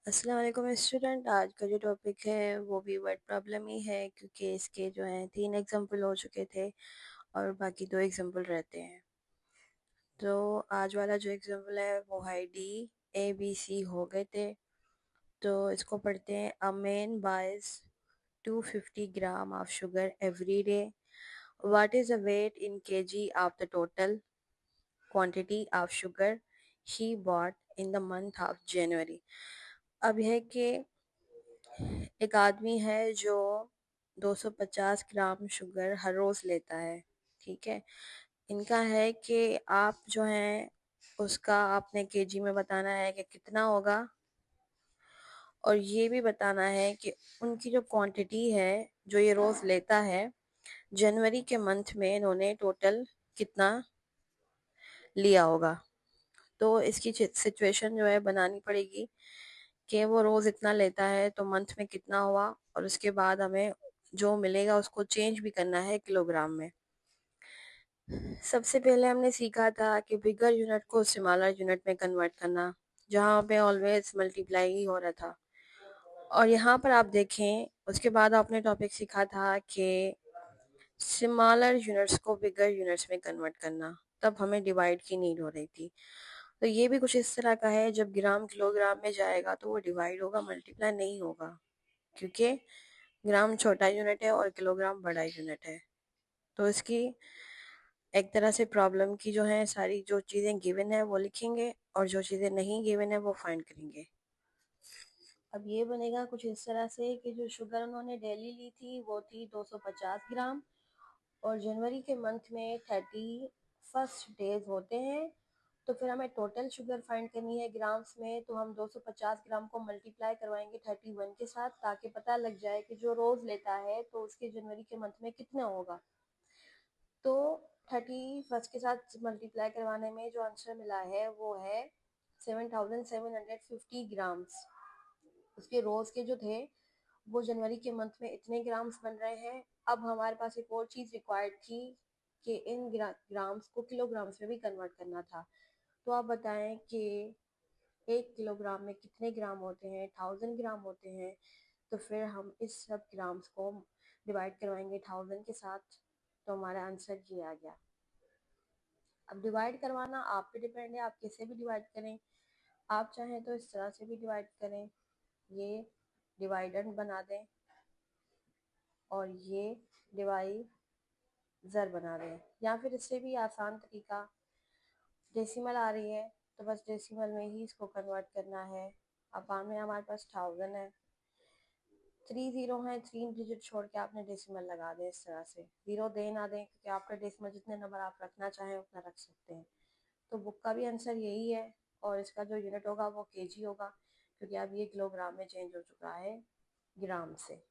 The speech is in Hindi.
अस्सलाम वालेकुम स्टूडेंट। आज का जो टॉपिक है वो भी वर्ड प्रॉब्लम ही है, क्योंकि इसके जो हैं 3 एग्जाम्पल हो चुके थे और बाकी 2 एग्जाम्पल रहते हैं। तो आज वाला जो एग्जाम्पल है वो है डी ए बी सी हो गए थे। तो इसको पढ़ते हैं। A man buys 250 gram of sugar every day. What is the weight in kg of the total quantity of sugar he bought in the month of January. अब है कि एक आदमी है जो 250 ग्राम शुगर हर रोज़ लेता है। ठीक है। इनका है कि आप जो हैं उसका आपने केजी में बताना है कि कितना होगा, और ये भी बताना है कि उनकी जो क्वांटिटी है जो ये रोज़ लेता है, जनवरी के मंथ में इन्होंने टोटल कितना लिया होगा। तो इसकी सिचुएशन जो है बनानी पड़ेगी कि वो रोज़ इतना लेता है तो मंथ में कितना हुआ, और उसके बाद हमें जो मिलेगा उसको चेंज भी करना है किलोग्राम में। सबसे पहले हमने सीखा था कि बिगर यूनिट को स्मॉलर यूनिट में कन्वर्ट करना, जहाँ पे ऑलवेज मल्टीप्लाई ही हो रहा था। और यहाँ पर आप देखें, उसके बाद आपने टॉपिक सीखा था कि स्मॉलर यूनिट्स को बिगर यूनिट्स में कन्वर्ट करना, तब हमें डिवाइड की नीड हो रही थी। तो ये भी कुछ इस तरह का है, जब ग्राम किलोग्राम में जाएगा तो वो डिवाइड होगा, मल्टीप्लाई नहीं होगा, क्योंकि ग्राम छोटा यूनिट है और किलोग्राम बड़ा यूनिट है। तो इसकी एक तरह से प्रॉब्लम की जो है सारी जो चीज़ें गिवन है वो लिखेंगे, और जो चीज़ें नहीं गिवन है वो फाइंड करेंगे। अब ये बनेगा कुछ इस तरह से कि जो शुगर उन्होंने डेली ली थी वो थी 250 ग्राम, और जनवरी के मंथ में 31 डेज होते हैं। तो फिर हमें टोटल शुगर फाइंड करनी है ग्राम्स में, तो हम 250 ग्राम को मल्टीप्लाई करवाएंगे 31 के साथ, ताकि पता लग जाए कि जो रोज़ लेता है तो उसके जनवरी के मंथ में कितना होगा। तो 31 के साथ मल्टीप्लाई करवाने में जो आंसर मिला है वो है 7750 ग्राम्स। उसके रोज़ के जो थे वो जनवरी के मंथ में इतने ग्राम्स बन रहे हैं। अब हमारे पास एक और चीज़ रिक्वायर्ड थी कि इन ग्राम्स को किलोग्राम्स में भी कन्वर्ट करना था। तो आप बताएं कि 1 किलोग्राम में कितने ग्राम होते हैं? 1000 ग्राम होते हैं। तो फिर हम इस सब ग्राम्स को डिवाइड करवाएंगे 1000 के साथ, तो हमारा आंसर ये आ गया। अब डिवाइड करवाना आप पे डिपेंड है, आप किसे भी डिवाइड करें। आप चाहें तो इस तरह से भी डिवाइड करें, ये डिवाइडेंड बना दें और ये डिवाइजर बना दें, या फिर इससे भी आसान तरीका, डेसिमल आ रही है तो बस डेसिमल में ही इसको कन्वर्ट करना है। अब में हमारे पास 1000 है, 3 जीरो है, 3 डिजिट छोड़ के आपने डेसिमल लगा दें। इस तरह से जीरो दे ना दें, क्योंकि आपका डेसिमल जितने नंबर आप रखना चाहें उतना रख सकते हैं। तो बुक का भी आंसर यही है, और इसका जो यूनिट होगा वो केजी होगा, क्योंकि अब ये किलोग्राम में चेंज हो चुका है ग्राम से।